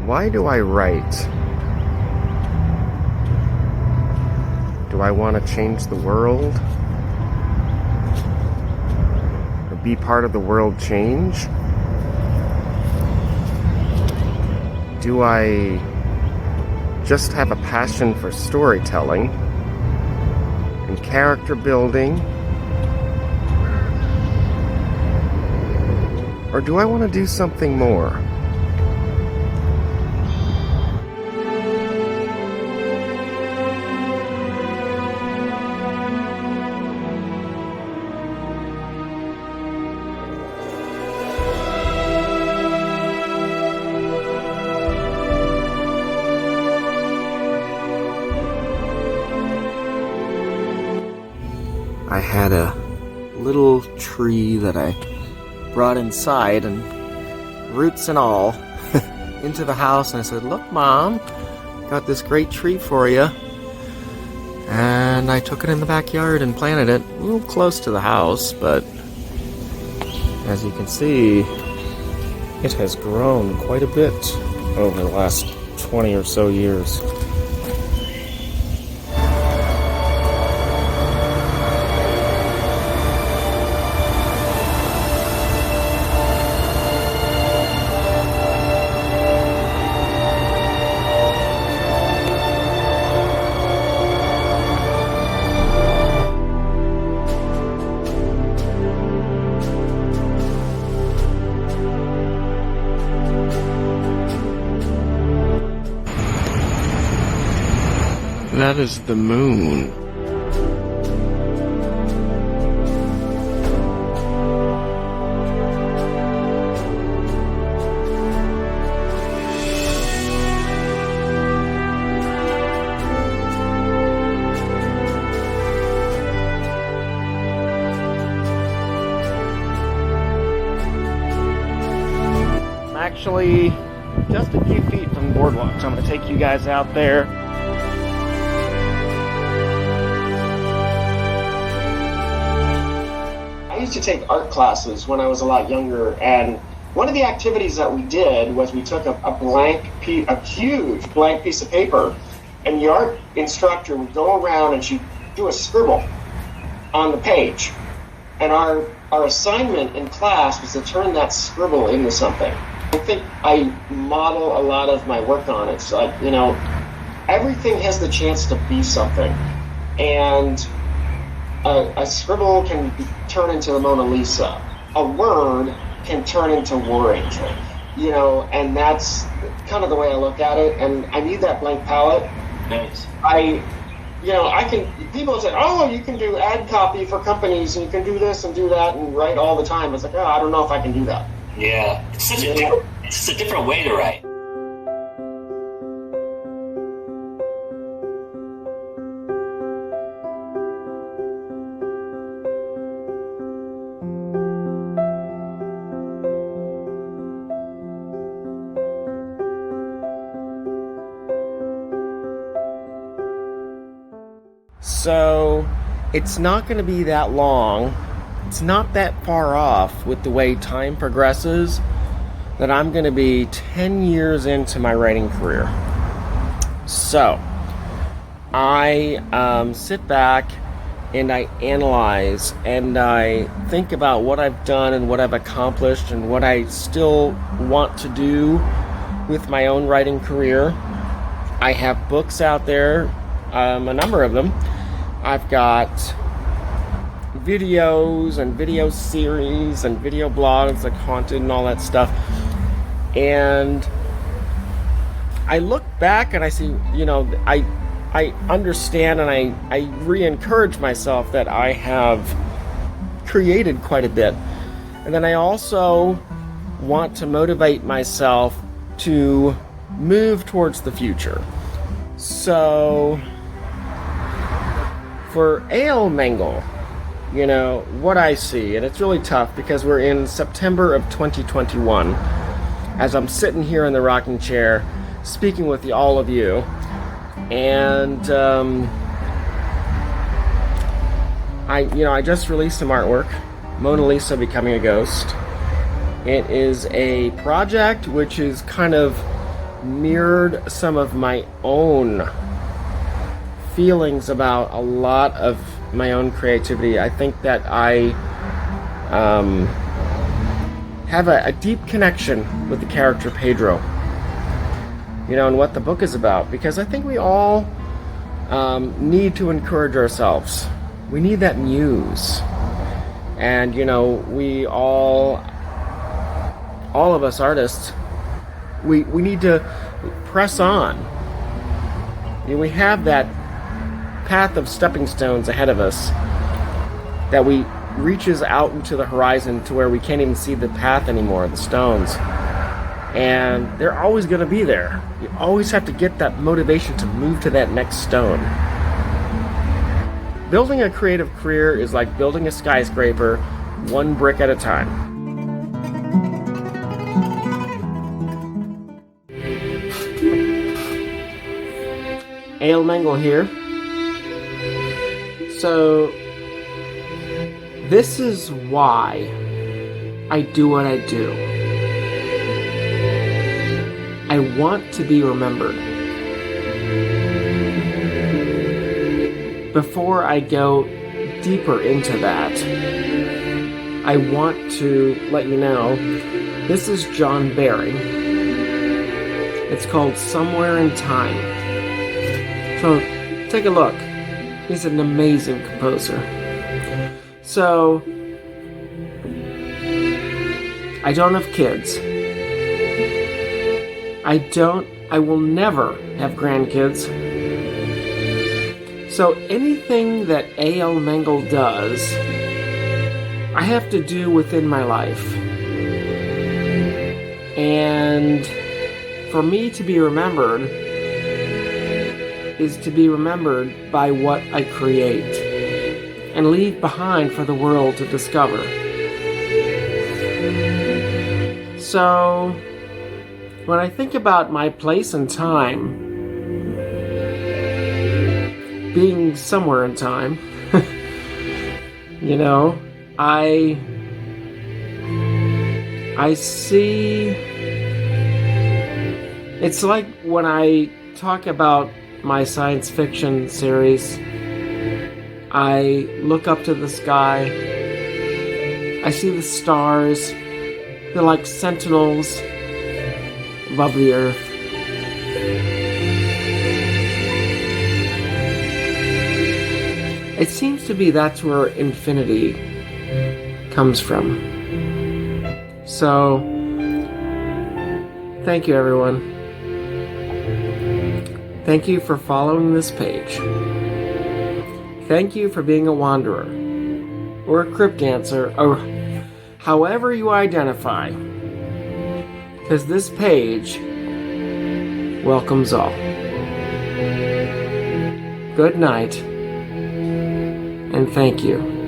Why do I write? Do I want to change the world? Or be part of the world change? Do I just have a passion for storytelling and character building? Or do I want to do something more? I had a little tree that I brought inside, and roots and all, into the house, and I said, "Look, Mom, got this great tree for you." And I took it in the backyard and planted it a little close to the house, but as you can see, it has grown quite a bit over the last 20 or so years. That is the moon. I'm actually just a few feet from the boardwalk, so I'm going to take you guys out there. I used to take art classes when I was a lot younger, and one of the activities that we did was we took a huge blank piece of paper, and the art instructor would go around and she'd do a scribble on the page. And our assignment in class was to turn that scribble into something. I think I model a lot of my work on it. So, everything has the chance to be something. And a scribble can turn into the Mona Lisa. A word can turn into War Angel. And that's kind of the way I look at it. And I need that blank palette. Nice. People say, oh, you can do ad copy for companies, and you can do this and do that and write all the time. It's like, oh, I don't know if I can do that. Yeah, it's a different way to write. So it's not going to be that long. It's not that far off with the way time progresses that I'm going to be 10 years into my writing career. So I sit back and I analyze and I think about what I've done and what I've accomplished and what I still want to do with my own writing career. I have books out there, a number of them. I've got videos and video series and video blogs like Haunted and all that stuff. And I look back and I see, I understand and I re-encourage myself that I have created quite a bit. And then I also want to motivate myself to move towards the future. So for A.L. Mengel, what I see, and it's really tough because we're in September of 2021, as I'm sitting here in the rocking chair speaking with all of you, and I just released some artwork, Mona Lisa Becoming a Ghost. It is a project which is kind of mirrored some of my own feelings about a lot of my own creativity. I think that I have a deep connection with the character Pedro, and what the book is about, because I think we all need to encourage ourselves. We need that muse. And, we all of us artists, we need to press on. We have that path of stepping stones ahead of us that we reaches out into the horizon to where we can't even see the path anymore, the stones. And they're always going to be there. You always have to get that motivation to move to that next stone. Building a creative career is like building a skyscraper, one brick at a time. Ale Mengel here. So, this is why I do what I do. I want to be remembered. Before I go deeper into that, I want to let you know, this is John Barry. It's called Somewhere in Time. So, take a look. He's an amazing composer. So, I don't have kids. I will never have grandkids. So anything that A.L. Mengel does, I have to do within my life. And for me to be remembered is to be remembered by what I create and leave behind for the world to discover. So, when I think about my place and time, being somewhere in time, I see, it's like when I talk about my science fiction series, I look up to the sky, I see the stars, they're like sentinels above the earth. It seems to be that's where infinity comes from. So, thank you everyone. Thank you for following this page. Thank you for being a wanderer, or a crypt dancer, or however you identify. Because this page welcomes all. Good night, and thank you.